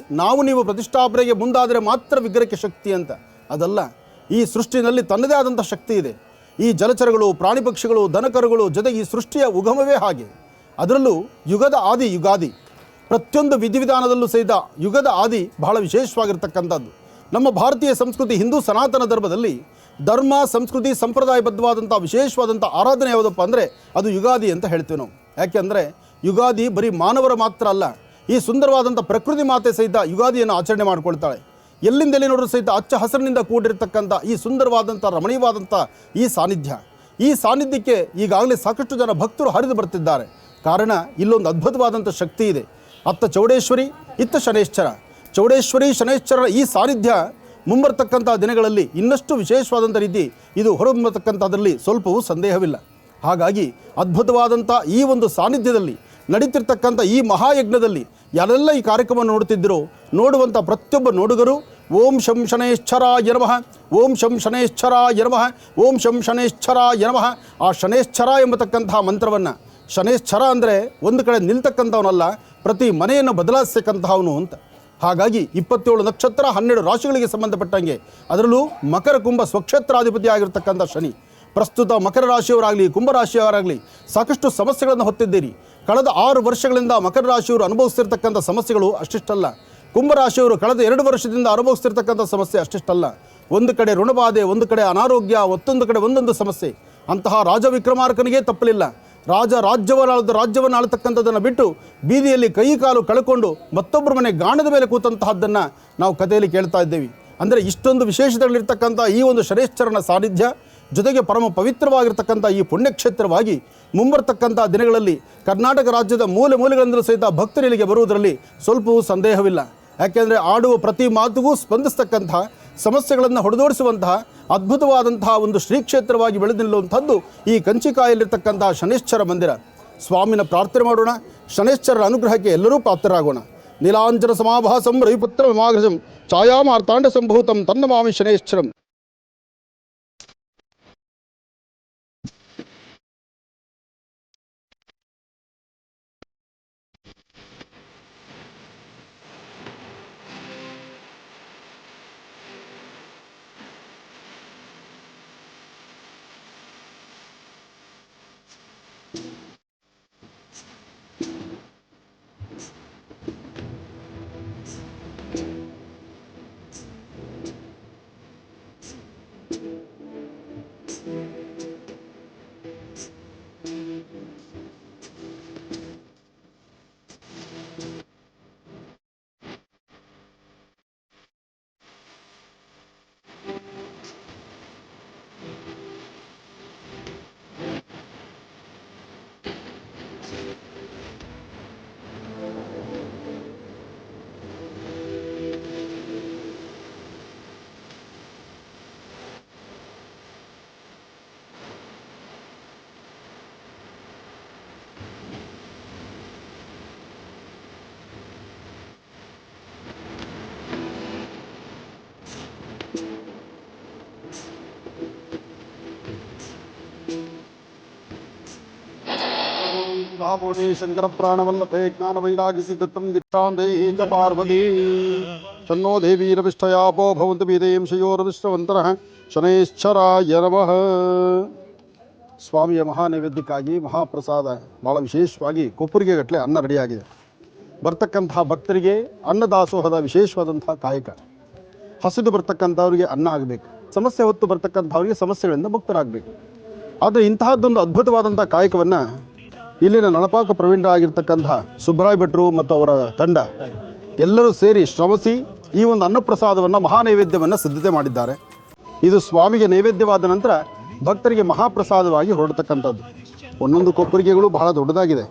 ನೀವು ಪ್ರತಿಷ್ಠಾಪನೆಗೆ ಮುಂದಾದರೆ ಮಾತ್ರ ವಿಗ್ರಹಕ್ಕೆ ಶಕ್ತಿ ಅಂತ. ಅದಲ್ಲ, ಈ ಸೃಷ್ಟಿನಲ್ಲಿ ತನ್ನದೇ ಆದಂಥ ಶಕ್ತಿ ಇದೆ. ಈ ಜಲಚರಗಳು, ಪ್ರಾಣಿ ಪಕ್ಷಿಗಳು, ದನಕರುಗಳು, ಜೊತೆಗೆ ಈ ಸೃಷ್ಟಿಯ ಉಗಮವೇ ಹಾಗೆ. ಅದರಲ್ಲೂ ಯುಗದ ಆದಿ ಯುಗಾದಿ, ಪ್ರತಿಯೊಂದು ವಿಧಿವಿಧಾನದಲ್ಲೂ ಸಹಿತ ಯುಗದ ಆದಿ ಬಹಳ ವಿಶೇಷವಾಗಿರ್ತಕ್ಕಂಥದ್ದು. ನಮ್ಮ ಭಾರತೀಯ ಸಂಸ್ಕೃತಿ, ಹಿಂದೂ ಸನಾತನ ಧರ್ಮದಲ್ಲಿ ಧರ್ಮ, ಸಂಸ್ಕೃತಿ, ಸಂಪ್ರದಾಯಬದ್ಧವಾದಂಥ ವಿಶೇಷವಾದಂಥ ಆರಾಧನೆ ಯಾವುದಪ್ಪ ಅಂದರೆ ಅದು ಯುಗಾದಿ ಅಂತ ಹೇಳ್ತೀವಿ ನಾವು. ಯಾಕೆಂದರೆ ಯುಗಾದಿ ಬರೀ ಮಾನವರ ಮಾತ್ರ ಅಲ್ಲ, ಈ ಸುಂದರವಾದಂಥ ಪ್ರಕೃತಿ ಮಾತೆ ಸಹಿತ ಯುಗಾದಿಯನ್ನು ಆಚರಣೆ ಮಾಡಿಕೊಳ್ತಾಳೆ. ಎಲ್ಲಿಂದೆಲ್ಲಿ ನೋಡೋ ಸಹಿತ ಹಚ್ಚ ಹಸಿರಿನಿಂದ ಕೂಡಿರ್ತಕ್ಕಂಥ ಈ ಸುಂದರವಾದಂಥ ರಮಣೀಯವಾದಂಥ ಈ ಸಾನ್ನಿಧ್ಯಕ್ಕೆ ಈಗಾಗಲೇ ಸಾಕಷ್ಟು ಜನ ಭಕ್ತರು ಹರಿದು ಬರ್ತಿದ್ದಾರೆ. ಕಾರಣ ಇಲ್ಲೊಂದು ಅದ್ಭುತವಾದಂಥ ಶಕ್ತಿ ಇದೆ. ಅತ್ತ ಚೌಡೇಶ್ವರಿ, ಇತ್ತ ಶನೈಶ್ಚರ. ಚೌಡೇಶ್ವರಿ, ಶನೈಶ್ಚರರ ಈ ಸಾನ್ನಿಧ್ಯ ಮುಂಬರ್ತಕ್ಕಂಥ ದಿನಗಳಲ್ಲಿ ಇನ್ನಷ್ಟು ವಿಶೇಷವಾದಂಥ ರೀತಿ ಇದು ಹೊರಬರ್ತಕ್ಕಂಥದ್ರಲ್ಲಿ ಸ್ವಲ್ಪವೂ ಸಂದೇಹವಿಲ್ಲ. ಹಾಗಾಗಿ ಅದ್ಭುತವಾದಂಥ ಈ ಒಂದು ಸಾನ್ನಿಧ್ಯದಲ್ಲಿ ನಡೀತಿರ್ತಕ್ಕಂಥ ಈ ಮಹಾಯಜ್ಞದಲ್ಲಿ ಯಾರೆಲ್ಲ ಈ ಕಾರ್ಯಕ್ರಮವನ್ನು ನೋಡ್ತಿದ್ದರೋ, ನೋಡುವಂಥ ಪ್ರತಿಯೊಬ್ಬ ನೋಡುಗರು ಓಂ ಶಂ ಶನೈಶ್ಚರಾಯ ನಮಃ, ಓಂ ಶಂ ಶನೈಶ್ಚರಾಯ ನಮಃ, ಓಂ ಶಂ ಶನೈಶ್ಚರಾಯ ನಮಃ. ಆ ಶನೈಶ್ಚರ ಎಂಬತಕ್ಕಂತಹ ಮಂತ್ರವನ್ನು, ಶನೈಶ್ಚರ ಅಂದರೆ ಒಂದು ಕಡೆ ನಿಲ್ತಕ್ಕಂಥವನಲ್ಲ, ಪ್ರತಿ ಮನೆಯನ್ನು ಬದಲಾಯಿಸ್ತಕ್ಕಂತಹವನು ಅಂತ. ಹಾಗಾಗಿ 27 ನಕ್ಷತ್ರ 12 ರಾಶಿಗಳಿಗೆ ಸಂಬಂಧಪಟ್ಟಂಗೆ, ಅದರಲ್ಲೂ ಮಕರ ಕುಂಭ ಸ್ವಕ್ಷೇತ್ರಾಧಿಪತಿ ಆಗಿರ್ತಕ್ಕಂಥ ಶನಿ ಪ್ರಸ್ತುತ ಮಕರ ರಾಶಿಯವರಾಗಲಿ ಕುಂಭರಾಶಿಯವರಾಗಲಿ ಸಾಕಷ್ಟು ಸಮಸ್ಯೆಗಳನ್ನು ಹೊತ್ತಿದ್ದೀರಿ. ಕಳೆದ 6 ವರ್ಷಗಳಿಂದ ಮಕರ ರಾಶಿಯವರು ಅನುಭವಿಸ್ತಿರ್ತಕ್ಕಂಥ ಸಮಸ್ಯೆಗಳು ಅಷ್ಟಿಷ್ಟಲ್ಲ. ಕುಂಭರಾಶಿಯವರು ಕಳೆದ 2 ವರ್ಷದಿಂದ ಅನುಭವಿಸ್ತಿರ್ತಕ್ಕಂಥ ಸಮಸ್ಯೆ ಅಷ್ಟಿಷ್ಟಲ್ಲ. ಒಂದು ಕಡೆ ಋಣಬಾಧೆ, ಒಂದು ಕಡೆ ಅನಾರೋಗ್ಯ, ಮತ್ತೊಂದು ಕಡೆ ಒಂದೊಂದು ಸಮಸ್ಯೆ. ಅಂತಹ ರಾಜ ವಿಕ್ರಮಾರ್ಕನಿಗೆ ತಪ್ಪಲಿಲ್ಲ. ರಾಜ್ಯವನ್ನು ಆಳ್ತಕ್ಕಂಥದ್ದನ್ನು ಬಿಟ್ಟು ಬೀದಿಯಲ್ಲಿ ಕೈ ಕಾಲು ಕಳ್ಕೊಂಡು ಮತ್ತೊಬ್ಬರ ಮನೆ ಗಾಣದ ಮೇಲೆ ಕೂತಂತಹದ್ದನ್ನು ನಾವು ಕಥೆಯಲ್ಲಿ ಕೇಳ್ತಾ ಇದ್ದೇವೆ. ಅಂದರೆ ಇಷ್ಟೊಂದು ವಿಶೇಷತೆಗಳಿರ್ತಕ್ಕಂಥ ಈ ಒಂದು ಶನೈಶ್ಚರನ ಸಾನ್ನಿಧ್ಯ, ಜೊತೆಗೆ ಪರಮ ಪವಿತ್ರವಾಗಿರ್ತಕ್ಕಂಥ ಈ ಪುಣ್ಯಕ್ಷೇತ್ರವಾಗಿ ಮುಂಬರ್ತಕ್ಕಂಥ ದಿನಗಳಲ್ಲಿ ಕರ್ನಾಟಕ ರಾಜ್ಯದ ಮೂಲೆ ಮೂಲೆಗಳಿಂದಲೂ ಸಹಿತ ಭಕ್ತರು ಇಲ್ಲಿಗೆ ಬರುವುದರಲ್ಲಿ ಸ್ವಲ್ಪವೂ ಸಂದೇಹವಿಲ್ಲ. ಯಾಕೆಂದರೆ ಆಡುವ ಪ್ರತಿ ಮಾತುಗೂ ಸ್ಪಂದಿಸ್ತಕ್ಕಂಥ, ಸಮಸ್ಯೆಗಳನ್ನು ಹೊಡೆದೋಡಿಸುವಂತಹ ಅದ್ಭುತವಾದಂತಹ ಒಂದು ಶ್ರೀಕ್ಷೇತ್ರವಾಗಿ ಬೆಳೆದು ನಿಲ್ಲುವಂಥದ್ದು ಈ ಕಂಚಿಕಾಯಲ್ಲಿರ್ತಕ್ಕಂತಹ ಶನೈಶ್ಚರ ಮಂದಿರ. ಸ್ವಾಮಿನ ಪ್ರಾರ್ಥನೆ ಮಾಡೋಣ, ಶನೈಶ್ಚರರ ಅನುಗ್ರಹಕ್ಕೆ ಎಲ್ಲರೂ ಪಾತ್ರರಾಗೋಣ. ನೀಲಾಂಜನ ಸಮಾಭಾಸಂ ರವಿಪುತ್ರ ವಿಮಾಗ್ರಜಂ ಛಾಯಾಮಾರ್ತಾಂಡ ಸಂಭೂತಂ ತನ್ನಮಾಮಿ ಶನೈಶ್ಚರಂ. ಶಂಕರ ಪ್ರಾಣವಲ್ಲಭೆ ಜ್ಞಾನ ವೈರಾಗ್ಯ ದತ್ತಂ ದಿಕ್ಷಾಂದೇ ಚ ಪಾರ್ವತಿ ಶನ್ನೋ ದೇವೀರವಿಷ್ಠಯಾಪೋ ಭವಂತು ಬೀದೇಂ ಶಯೋರವಿಷ್ಠವಂತರಃ ಶನೈಶ್ಚರಾಯ ನಮಃ. ಸ್ವಾಮಿಯ ಮಹಾನೈವೇದ್ಯಕ್ಕಾಗಿ ಮಹಾಪ್ರಸಾದ ಭಾಳ ವಿಶೇಷವಾಗಿ ಕೊಪ್ಪರಿಗೆ ಗಟ್ಟಲೆ ಅನ್ನ ರೆಡಿಯಾಗಿದೆ. ಬರ್ತಕ್ಕಂತಹ ಭಕ್ತರಿಗೆ ಅನ್ನದಾಸೋಹದ ವಿಶೇಷವಾದಂಥ ಕಾಯಕ. ಹಸಿದು ಬರ್ತಕ್ಕಂಥವ್ರಿಗೆ ಅನ್ನ ಆಗಬೇಕು, ಸಮಸ್ಯೆ ಹೊತ್ತು ಬರ್ತಕ್ಕಂಥವ್ರಿಗೆ ಸಮಸ್ಯೆಗಳಿಂದ ಮುಕ್ತರಾಗಬೇಕು. ಆದರೆ ಇಂತಹದ್ದೊಂದು ಅದ್ಭುತವಾದಂಥ ಕಾಯಕವನ್ನು ಇಲ್ಲಿನ ನಳಪಾಕ ಪ್ರವೀಣರಾಗಿರ್ತಕ್ಕಂಥ ಸುಬ್ಬರಾಯ ಭಟ್ರು ಮತ್ತು ಅವರ ತಂಡ ಎಲ್ಲರೂ ಸೇರಿ ಶ್ರಮಿಸಿ ಈ ಒಂದು ಅನ್ನಪ್ರಸಾದವನ್ನು ಮಹಾನೈವೇದ್ಯವನ್ನು ಸಿದ್ಧತೆ ಮಾಡಿದ್ದಾರೆ. ಇದು ಸ್ವಾಮಿಗೆ ನೈವೇದ್ಯವಾದ ನಂತರ ಭಕ್ತರಿಗೆ ಮಹಾಪ್ರಸಾದವಾಗಿ ಹೊರಡ್ತಕ್ಕಂಥದ್ದು. ಒಂದೊಂದು ಕೊಪ್ಪರಿಗೆಗಳು ಬಹಳ ದೊಡ್ಡದಾಗಿದೆ.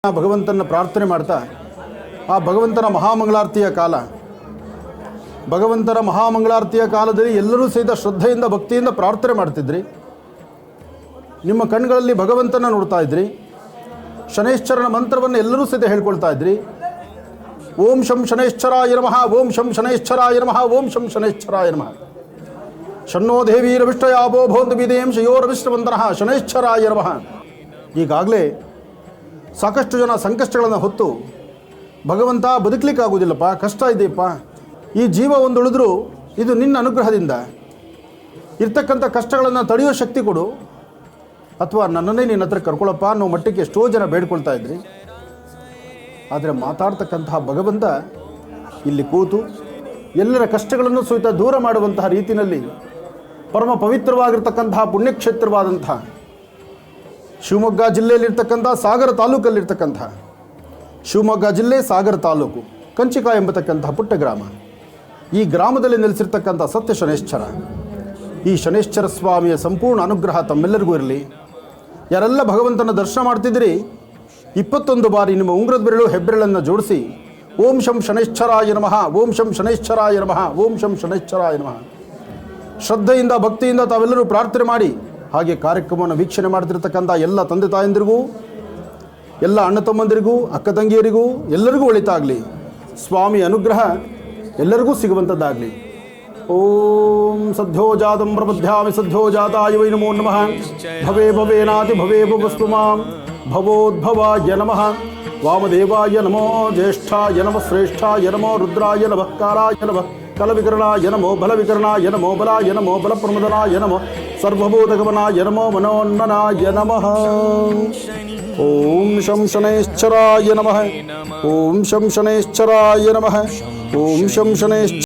ಭಗವಂತನ ಪ್ರಾರ್ಥನೆ ಮಾಡ್ತಾ ಆ ಭಗವಂತನ ಮಹಾಮಂಗಳಾರತಿಯ ಕಾಲ, ಭಗವಂತನ ಮಹಾಮಂಗಳಾರತಿಯ ಕಾಲದಲ್ಲಿ ಎಲ್ಲರೂ ಸಹಿತ ಶ್ರದ್ಧೆಯಿಂದ ಭಕ್ತಿಯಿಂದ ಪ್ರಾರ್ಥನೆ ಮಾಡ್ತಿದ್ರಿ. ನಿಮ್ಮ ಕಣ್ಗಳಲ್ಲಿ ಭಗವಂತನ ನೋಡ್ತಾ ಇದ್ರಿ. ಶನೈಶ್ಚರನ ಮಂತ್ರವನ್ನು ಎಲ್ಲರೂ ಸಹಿತ ಹೇಳ್ಕೊಳ್ತಾ ಇದ್ರಿ. ಓಂ ಶಂ ಶನೈಶ್ಚರಾಯ ನಮಃ, ಓಂ ಶಂ ಶನೈಶ್ಚರಾಯ ನಮಃ, ಓಂ ಶಂ ಶನೈಶ್ಚರಾಯ ನಮಃ. ಷಣ್ಣೋ ದೇವೀರವಿಷ್ಟಯಾಭೋ ಭವಂತು ವಿದೇಂ ಶಯೋರವಿಷ್ಟವಂತನಃ ಶನೈಶ್ಚರಾಯ ನಮಃ. ಈಗಾಗಲೇ ಸಾಕಷ್ಟು ಜನ ಸಂಕಷ್ಟಗಳನ್ನು ಹೊತ್ತು ಭಗವಂತ ಬದುಕಲಿಕ್ಕಾಗೋದಿಲ್ಲಪ್ಪ, ಕಷ್ಟ ಇದೆಯಪ್ಪ, ಈ ಜೀವ ಒಂದು ಉಳಿದ್ರೂ ಇದು ನಿನ್ನ ಅನುಗ್ರಹದಿಂದ, ಇರ್ತಕ್ಕಂಥ ಕಷ್ಟಗಳನ್ನು ತಡೆಯೋ ಶಕ್ತಿ ಕೊಡು, ಅಥವಾ ನನ್ನನ್ನೇ ನಿನ್ನ ಹತ್ರ ಕರ್ಕೊಳ್ಳಪ್ಪ ಅನ್ನೋ ಮಟ್ಟಕ್ಕೆ ಎಷ್ಟೋ ಜನ ಬೇಡ್ಕೊಳ್ತಾ ಇದ್ರಿ. ಆದರೆ ಮಾತಾಡ್ತಕ್ಕಂತಹ ಭಗವಂತ ಇಲ್ಲಿ ಕೂತು ಎಲ್ಲರ ಕಷ್ಟಗಳನ್ನು ಸಹಿತ ದೂರ ಮಾಡುವಂತಹ ರೀತಿಯಲ್ಲಿ ಪರಮ ಪವಿತ್ರವಾಗಿರ್ತಕ್ಕಂತಹ ಪುಣ್ಯಕ್ಷೇತ್ರವಾದಂತಹ ಶಿವಮೊಗ್ಗ ಜಿಲ್ಲೆಯಲ್ಲಿರ್ತಕ್ಕಂಥ ಸಾಗರ ತಾಲೂಕಲ್ಲಿರ್ತಕ್ಕಂಥ, ಶಿವಮೊಗ್ಗ ಜಿಲ್ಲೆ ಸಾಗರ ತಾಲೂಕು ಕಂಚಿಕ ಎಂಬತಕ್ಕಂತಹ ಪುಟ್ಟ ಗ್ರಾಮ. ಈ ಗ್ರಾಮದಲ್ಲಿ ನೆಲೆಸಿರ್ತಕ್ಕಂಥ ಸತ್ಯ ಶನೈಶ್ಚರ, ಈ ಶನೈಶ್ಚರ ಸ್ವಾಮಿಯ ಸಂಪೂರ್ಣ ಅನುಗ್ರಹ ತಮ್ಮೆಲ್ಲರಿಗೂ ಇರಲಿ. ಯಾರೆಲ್ಲ ಭಗವಂತನ ದರ್ಶನ ಮಾಡ್ತಿದ್ದೀರಿ, 21 ಬಾರಿ ನಿಮ್ಮ ಉಂಗುರದ ಬೆರಳು ಹೆಬ್ಬೆರಳನ್ನು ಜೋಡಿಸಿ ಓಂ ಶಂ ಶನೈಶ್ಚರಾಯ ನಮಃ, ಓಂ ಶಂ ಶನೈಶ್ಚರಾಯ ನಮಃ, ಓಂ ಶಂ ಶನೈಶ್ಚರಾಯ ನಮಃ ಶ್ರದ್ಧೆಯಿಂದ ಭಕ್ತಿಯಿಂದ ತಾವೆಲ್ಲರೂ ಪ್ರಾರ್ಥನೆ ಮಾಡಿ. ಹಾಗೆ ಕಾರ್ಯಕ್ರಮವನ್ನು ವೀಕ್ಷಣೆ ಮಾಡ್ತಿರ್ತಕ್ಕಂಥ ಎಲ್ಲ ತಂದೆ ತಾಯಂದಿರಿಗೂ, ಎಲ್ಲ ಅಣ್ಣ ತಮ್ಮಂದಿರಿಗೂ, ಅಕ್ಕ ತಂಗಿಯರಿಗೂ ಎಲ್ಲರಿಗೂ ಒಳಿತಾಗಲಿ. ಸ್ವಾಮಿ ಅನುಗ್ರಹ ಎಲ್ಲರಿಗೂ ಸಿಗುವಂಥದ್ದಾಗಲಿ. ಓಂ ಸದ್ಯೋ ಜಾತಂ ಪ್ರಪದ್ಯಾಮಿ ಸದ್ಯೋ ಜಾತಾಯ ವೈ ನಮೋ ನಮಃ. ಭವೇ ಭವೇನಾತಿ ಭವೇ ಭವಸ್ತು ಮಾಂ ಭವೋದ್ಭವಾಯ ನಮಃ. ವಾಮದೇವಾಯ ನಮೋ, ಜ್ಯೇಷ್ಠಾಯ ನಮಃ, ಶ್ರೇಷ್ಠಾಯ ನಮೋ, ರುದ್ರಾಯ ನಮಃ, ಕಾಲಾಯ ನಮಃ, ಕಲವಿಕರಣಾಯ ನಮೋ, ಬಲವಿಕರಣಾಯ ನಮೋ, ಬಲಾಯ ನಮೋ, ಬಲಪ್ರಮದನಾಯ ನಮೋ, ಸರ್ವಭೂತಗಮನಾಯ ನಮೋ, ಮನೋನ್ಮನಾಯ ನಮಃ. ಓಂ ಶಂ ಶನೈಶ್ಚರಾಯ ನಮಃ, ಓಂ ಶಂ ಶನೈಶ್ಚರಾಯ ನಮಃ, ಓಂ ಶಂ ಶನೈಶ್ಚ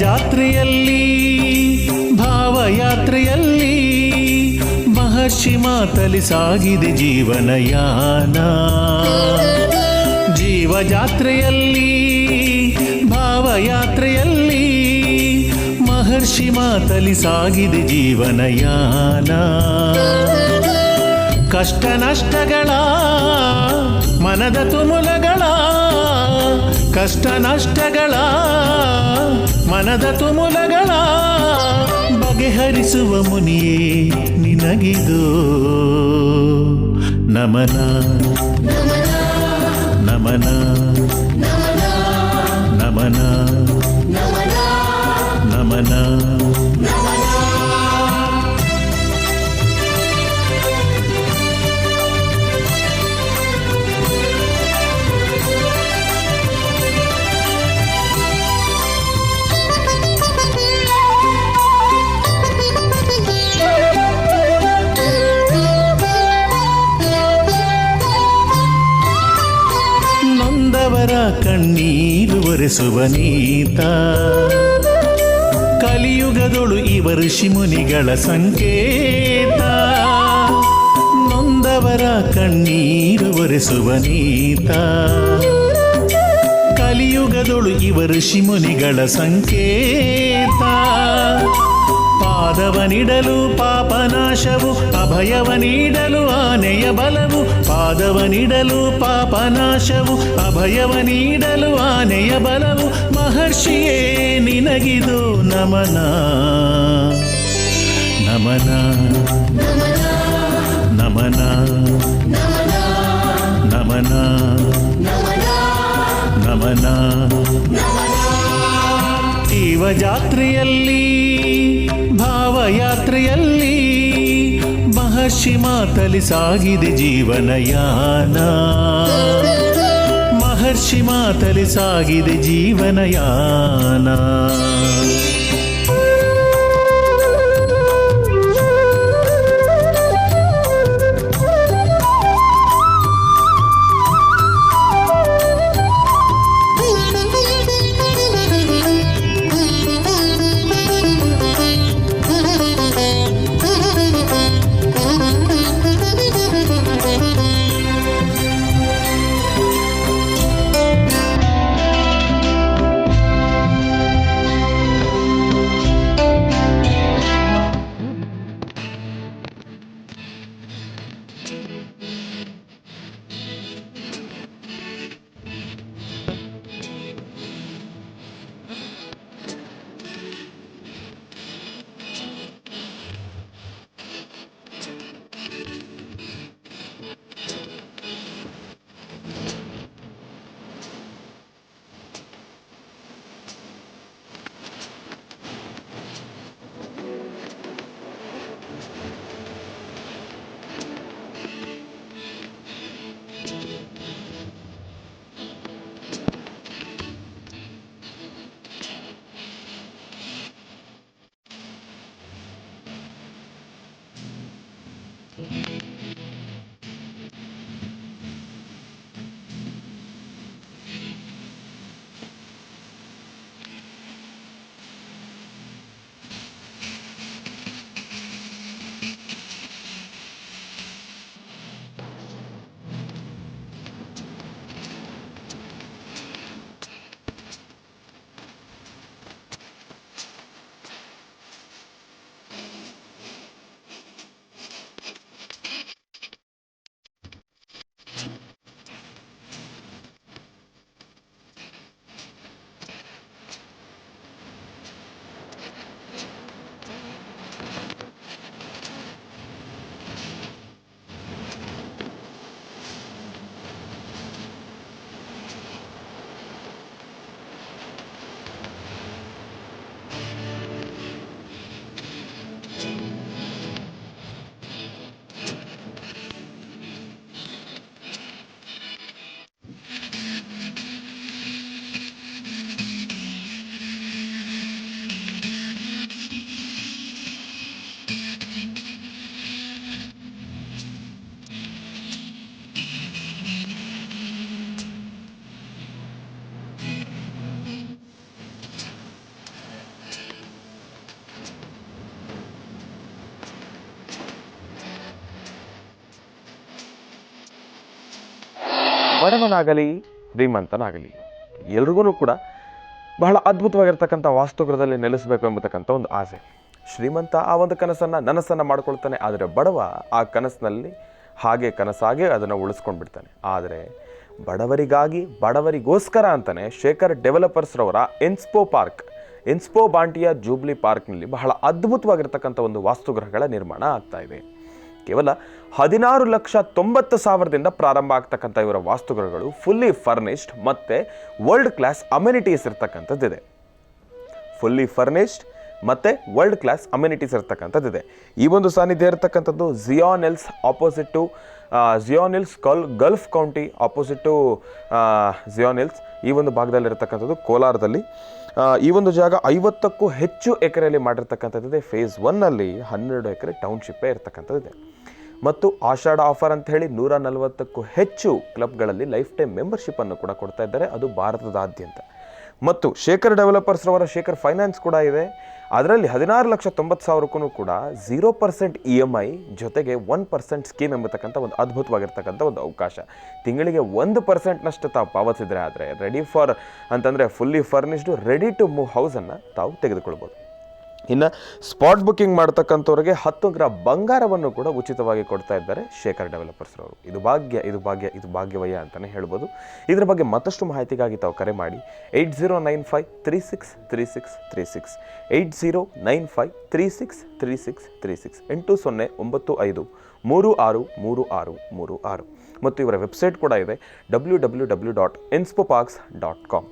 ಜಾತ್ರೆಯಲ್ಲಿ ಭಾವಯಾತ್ರೆಯಲ್ಲಿ ಮಹರ್ಷಿ ಮಾತಲಿ ಸಾಗಿದೆ ಜೀವನಯಾನ. ಜೀವಜಾತ್ರೆಯಲ್ಲಿ ಭಾವಯಾತ್ರೆಯಲ್ಲಿ ಮಹರ್ಷಿ ಮಾತಲಿ ಸಾಗಿದೆ ಜೀವನಯಾನ. ಕಷ್ಟ ನಷ್ಟಗಳ ಮನದ ತುಮುಲಗಳ, ಕಷ್ಟ ನಷ್ಟಗಳ ಮನದ ತುಮುಲಗಳ ಬಗೆಹರಿಸುವ ಮುನಿಯೇ ನಿನಗಿದು ನಮನ ನಮನ ನಮನ ನಮನ. ಕಣ್ಣೀರು ಒರೆಸುವ ನೀತ, ಕಲಿಯುಗದೊಳು ಇವ ಋಷಿ ಮುನಿಗಳ ಸಂಕೇತ. ನೊಂದವರ ಕಣ್ಣೀರು ಒರೆಸುವ ನೀತ, ಕಲಿಯುಗ ಕಲಿಯುಗದೊಳು ಇವ ಋಷಿ ಮುನಿಗಳ ಸಂಕೇತ. ಪಾದವ ನೀಡಲು ಪಾಪನಾಶವು, ಅಭಯವ ನೀಡಲು ಆನೆಯ ಬಲವು. ಪಾದವ ನೀಡಲು ಪಾಪನಾಶವು, ಅಭಯವ ನೀಡಲು ಆನೆಯ ಬಲವು. ಮಹರ್ಷಿಯೇ ನಿನಗಿದು ನಮನ ನಮನ ನಮನ ನಮನ ನಮನ. ಜೀವಜಾತ್ರೆಯಲ್ಲಿ ಭಾವಯಾತ್ರೆಯಲ್ಲಿ ಮಹರ್ಷಿ ಮಾತಲಿ ಸಾಗಿದೆ ಜೀವನಯಾನ. ಮಹರ್ಷಿ ಮಾತಲಿ ಸಾಗಿದೆ ಜೀವನಯಾನ. ಬಡವನಾಗಲಿ ಶ್ರೀಮಂತನಾಗಲಿ ಎಲ್ರಿಗೂ ಕೂಡ ಬಹಳ ಅದ್ಭುತವಾಗಿರ್ತಕ್ಕಂಥ ವಾಸ್ತುಗೃಹದಲ್ಲಿ ನೆಲೆಸಬೇಕು ಎಂಬತಕ್ಕಂಥ ಒಂದು ಆಸೆ. ಶ್ರೀಮಂತ ಆ ಒಂದು ಕನಸನ್ನು ನನಸನ್ನು ಮಾಡ್ಕೊಳ್ತಾನೆ, ಆದರೆ ಬಡವ ಆ ಕನಸಿನಲ್ಲಿ ಹಾಗೆ ಕನಸಾಗೆ ಅದನ್ನು ಉಳಿಸ್ಕೊಂಡು ಬಿಡ್ತಾನೆ. ಆದರೆ ಬಡವರಿಗಾಗಿ ಬಡವರಿಗೋಸ್ಕರ ಅಂತಲೇ ಶೇಖರ್ ಡೆವಲಪರ್ಸ್ರವರ ಇನ್ಸ್ಪೋ ಬಾಂಟಿಯ ಜೂಬ್ಲಿ ಪಾರ್ಕ್ನಲ್ಲಿ ಬಹಳ ಅದ್ಭುತವಾಗಿರ್ತಕ್ಕಂಥ ಒಂದು ವಾಸ್ತುಗೃಹಗಳ ನಿರ್ಮಾಣ ಆಗ್ತಾ ಇದೆ. ಕೇವಲ 16,90,000ದಿಂದ ಪ್ರಾರಂಭ ಆಗ್ತಕ್ಕಂಥ ಇವರ ವಾಸ್ತುಗೃಹಗಳು ಫುಲ್ಲಿ ಫರ್ನಿಶ್ಡ್ ಮತ್ತು ವರ್ಲ್ಡ್ ಕ್ಲಾಸ್ ಅಮ್ಯುನಿಟೀಸ್ ಇರ್ತಕ್ಕಂಥದ್ದಿದೆ. ಫುಲ್ಲಿ ಫರ್ನಿಶ್ಡ್ ಮತ್ತು ವರ್ಲ್ಡ್ ಕ್ಲಾಸ್ ಅಮ್ಯುನಿಟೀಸ್ ಇರ್ತಕ್ಕಂಥದ್ದಿದೆ. ಈ ಒಂದು ಸಾನ್ನಿಧ್ಯ ಇರತಕ್ಕಂಥದ್ದು ಜಿಯಾನೆಲ್ಸ್ ಆಪೋಸಿಟ್ ಟು ಜಿಯಾನೆಲ್ಸ್ ಗಲ್ಫ್ ಕೌಂಟಿ ಆಪೋಸಿಟ್ ಟು ಜಿಯಾನೆಲ್ಸ್ ಈ ಒಂದು ಭಾಗದಲ್ಲಿರ್ತಕ್ಕಂಥದ್ದು ಕೋಲಾರದಲ್ಲಿ. ಈ ಒಂದು ಜಾಗ 50ಕ್ಕೂ ಹೆಚ್ಚು ಎಕರೆಯಲ್ಲಿ ಮಾಡಿರ್ತಕ್ಕಂಥದ್ದಿದೆ. ಫೇಸ್ 1ನಲ್ಲಿ 12 ಎಕರೆ ಟೌನ್ಶಿಪ್ಪೇ ಇರ್ತಕ್ಕಂಥದ್ದಿದೆ. ಮತ್ತು ಆಷಾಢ ಆಫರ್ ಅಂತ ಹೇಳಿ 140ಕ್ಕೂ ಹೆಚ್ಚು ಕ್ಲಬ್ಗಳಲ್ಲಿ ಲೈಫ್ ಟೈಮ್ ಮೆಂಬರ್ಶಿಪ್ಪನ್ನು ಕೂಡ ಕೊಡ್ತಾ ಇದ್ದಾರೆ. ಅದು ಭಾರತದಾದ್ಯಂತ. ಮತ್ತು ಶೇಖರ್ ಡೆವಲಪರ್ಸ್ರವರ ಶೇಖರ್ ಫೈನಾನ್ಸ್ ಕೂಡ ಇದೆ. ಅದರಲ್ಲಿ 16,90,000ಕ್ಕೂ ಕೂಡ 0% EMI ಜೊತೆಗೆ 1% ಸ್ಕೀಮ್ ಎಂಬತಕ್ಕಂಥ ಒಂದು ಅದ್ಭುತವಾಗಿರ್ತಕ್ಕಂಥ ಒಂದು ಅವಕಾಶ. ತಿಂಗಳಿಗೆ 1%ನಷ್ಟು ತಾವು ಪಾವತಿಸಿದ್ರೆ ಆದರೆ ರೆಡಿ ಫಾರ್ ಅಂತಂದರೆ fully furnished ready to move ಹೌಸನ್ನು ತಾವು ತೆಗೆದುಕೊಳ್ಬೋದು. ಇನ್ನು ಸ್ಪಾಟ್ ಬುಕ್ಕಿಂಗ್ ಮಾಡ್ತಕ್ಕಂಥವ್ರಿಗೆ 10 ಗ್ರಾಂ ಬಂಗಾರವನ್ನು ಕೂಡ ಉಚಿತವಾಗಿ ಕೊಡ್ತಾ ಇದ್ದಾರೆ ಶೇಖರ್ ಡೆವಲಪರ್ಸ್ರವರು. ಇದು ಭಾಗ್ಯವಯ್ಯ ಅಂತಲೇ ಹೇಳ್ಬೋದು. ಇದರ ಬಗ್ಗೆ ಮತ್ತಷ್ಟು ಮಾಹಿತಿಗಾಗಿ ತಾವು ಕರೆ ಮಾಡಿ 8095363636 8095363636 8095363636 ಮತ್ತು ಇವರ ವೆಬ್ಸೈಟ್ ಕೂಡ ಇದೆ www.inspoparks.com.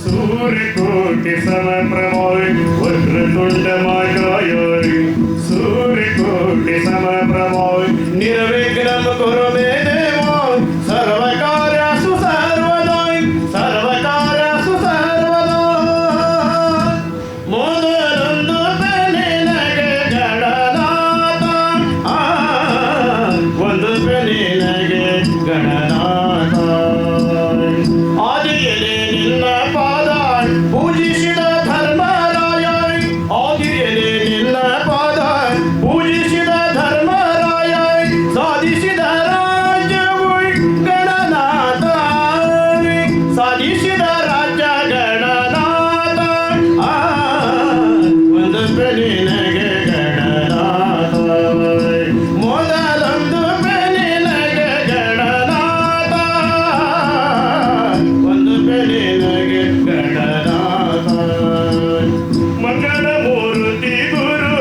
सूर्यकोटि समप्रभा वक्रतुण्डमहाकाय सूर्यकोटि समप्रभा निर्विघ्नं कुरु मे देव सर्वकार्येषु सर्वदा सर्वकार्येषु सर्वदा ಮೊದಲೊಂದು ಬೆನ್ನಿನಗೆ ಗಣನಾಥ ಒಂದು ಬೆನ್ನಿನಗೆ ಗಣನಾಥ ಆದಿಯಲ್ಲಿ ನಿನ್ನ ಪಾದ ಪೂಜಿಸಿದ ಧರ್ಮರಾಯ ಆದಿಯಲ್ಲಿ ನಿನ್ನ ಪಾದ ಪೂಜಿಸಿದ ಧರ್ಮರಾಯ ಸಾಧಿಸಿದ ರಾಜ್ಯವು ಗಣನಾಥ ಸಾಧಿಸಿದ ರಾಜ್ಯ ಗಣನಾಥ ಒಂದು ಬೆನ್ನಿನಗೆ ಗಣನಾಥ ಮೊದಲೊಂದು ಬೆನ್ನಿನಗೆ ಗಣನಾಥ ಒಂದು ಬೆನ್ನಿನಗೆ ಗಣನಾಥ ಮಂಗಲ ಮೂರ್ತಿ ಗುರು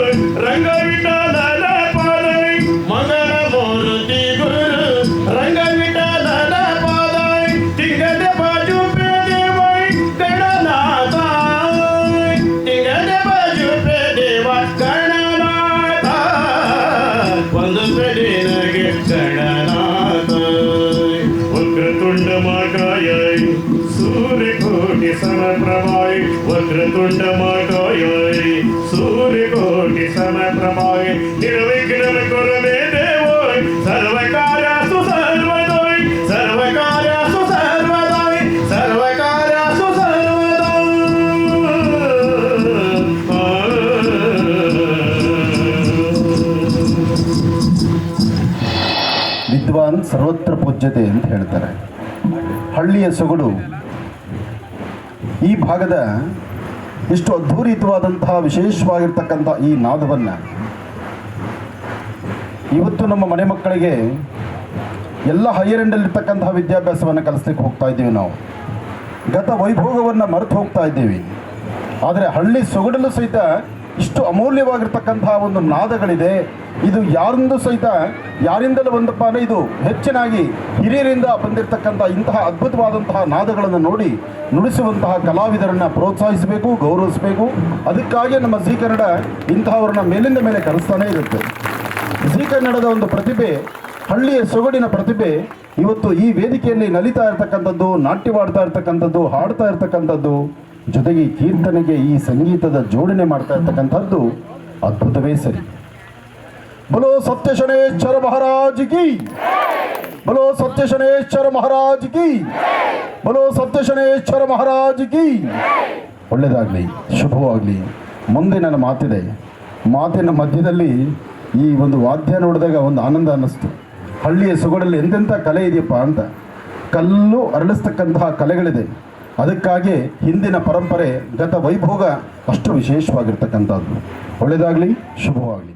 ರಂಗವಿಠಲನ ಪಾದೈ ಮಂಗಲ ಮೂರ್ತಿ ಗುರು ರಂಗವಿಠಲನ ಪಾದೈ ತಿಂಗದ ಬಾಜು ಪೇ ದೇವೈ ಗಣನಾಥ ತಿಂಗದ ಬಾಜು ಪೇ ದೇವ ಗಣನಾಥ ಒಂದು ಬೆನ್ನಿನಗೆ ಗಣನಾಥ ವಕ್ರತುಂಡ ಮಹಾಕಾಯ सूर्यकोटि समप्रभा वक्रतुण्ड महाकाय सूर्यकोटि समप्रभा निर्विघ्नं कुरु मे देव सर्वकार्येषु सर्वदा ವಿದ್ವಾನ್ ಸರ್ವತ್ರ ಪೂಜ್ಯತೆ ಅಂತ ಹೇಳ್ತಾರೆ. ಹಳ್ಳಿಯ ಸೊಗಡು ಈ ಭಾಗದ ಇಷ್ಟು ಅದ್ಭುತವಾದಂತಹ ವಿಶೇಷವಾಗಿರ್ತಕ್ಕಂಥ ಈ ನಾದವನ್ನು ಇವತ್ತು ನಮ್ಮ ಮನೆ ಮಕ್ಕಳಿಗೆ ಎಲ್ಲ ಹೈಯರ್ ಎಂಡಲ್ಲಿರ್ತಕ್ಕಂತಹ ವಿದ್ಯಾಭ್ಯಾಸವನ್ನು ಕಲಿಸ್ಲಿಕ್ಕೆ ಹೋಗ್ತಾ ಇದ್ದೀವಿ. ನಾವು ಗತ ವೈಭೋಗವನ್ನು ಮರೆತು ಹೋಗ್ತಾ ಇದ್ದೀವಿ. ಆದರೆ ಹಳ್ಳಿ ಸೊಗಡಲ್ಲೂ ಸಹಿತ ಇಷ್ಟು ಅಮೂಲ್ಯವಾಗಿರ್ತಕ್ಕಂತಹ ಒಂದು ನಾದಗಳಿದೆ. ಇದು ಯಾರಿಂದೂ ಸಹಿತ ಯಾರಿಂದಲೂ ಒಂದಪ್ಪ ಅಂದರೆ ಇದು ಹೆಚ್ಚಿನಾಗಿ ಹಿರಿಯರಿಂದ ಬಂದಿರತಕ್ಕಂಥ ಇಂತಹ ಅದ್ಭುತವಾದಂತಹ ನಾದಗಳನ್ನು ನೋಡಿ ನುಡಿಸುವಂತಹ ಕಲಾವಿದರನ್ನು ಪ್ರೋತ್ಸಾಹಿಸಬೇಕು, ಗೌರವಿಸಬೇಕು. ಅದಕ್ಕಾಗಿ ನಮ್ಮ ಜೀ ಕನ್ನಡ ಇಂತಹವರನ್ನ ಮೇಲಿಂದ ಮೇಲೆ ಕರೆಸ್ತಾನೇ ಇರುತ್ತೆ. ಜೀ ಕನ್ನಡದ ಒಂದು ಪ್ರತಿಭೆ, ಹಳ್ಳಿಯ ಸೊಗಡಿನ ಪ್ರತಿಭೆ ಇವತ್ತು ಈ ವೇದಿಕೆಯಲ್ಲಿ ನಲಿತಾ ಇರ್ತಕ್ಕಂಥದ್ದು, ನಾಟ್ಯವಾಡ್ತಾ ಇರ್ತಕ್ಕಂಥದ್ದು, ಹಾಡ್ತಾ ಇರ್ತಕ್ಕಂಥದ್ದು, ಜೊತೆಗೆ ಕೀರ್ತನೆಗೆ ಈ ಸಂಗೀತದ ಜೋಡಣೆ ಮಾಡ್ತಾ ಇರ್ತಕ್ಕಂಥದ್ದು ಅದ್ಭುತವೇ ಸರಿ. ಬಲೋ ಸತ್ಯ ಶನೇಶ್ವರ ಮಹಾರಾಜ್ ಕಿ, ಬಲೋ ಸತ್ಯ ಶನೇಶ್ವರ ಮಹಾರಾಜ್ ಕಿ, ಬಲೋ ಸತ್ಯ ಶನೇಶ್ವರ ಮಹಾರಾಜ್ ಕಿ. ಒಳ್ಳೆಯದಾಗಲಿ, ಶುಭವಾಗಲಿ. ಮುಂದೆ ನನ್ನ ಮಾತಿದೆ. ಮಾತಿನ ಮಧ್ಯದಲ್ಲಿ ಈ ಒಂದು ವಾದ್ಯ ನೋಡಿದಾಗ ಒಂದು ಆನಂದ ಅನ್ನಿಸ್ತು. ಹಳ್ಳಿಯ ಸೊಗಡಲ್ಲಿ ಎಂತೆಂಥ ಕಲೆ ಇದೆಯಪ್ಪ ಅಂತ. ಕಲ್ಲು ಅರಳಿಸ್ತಕ್ಕಂತಹ ಕಲೆಗಳಿದೆ. ಅದಕ್ಕಾಗಿ ಹಿಂದಿನ ಪರಂಪರೆ, ಗತ ವೈಭೋಗ ಅಷ್ಟು ವಿಶೇಷವಾಗಿರ್ತಕ್ಕಂಥದ್ದು. ಒಳ್ಳೆಯದಾಗಲಿ, ಶುಭವಾಗಲಿ.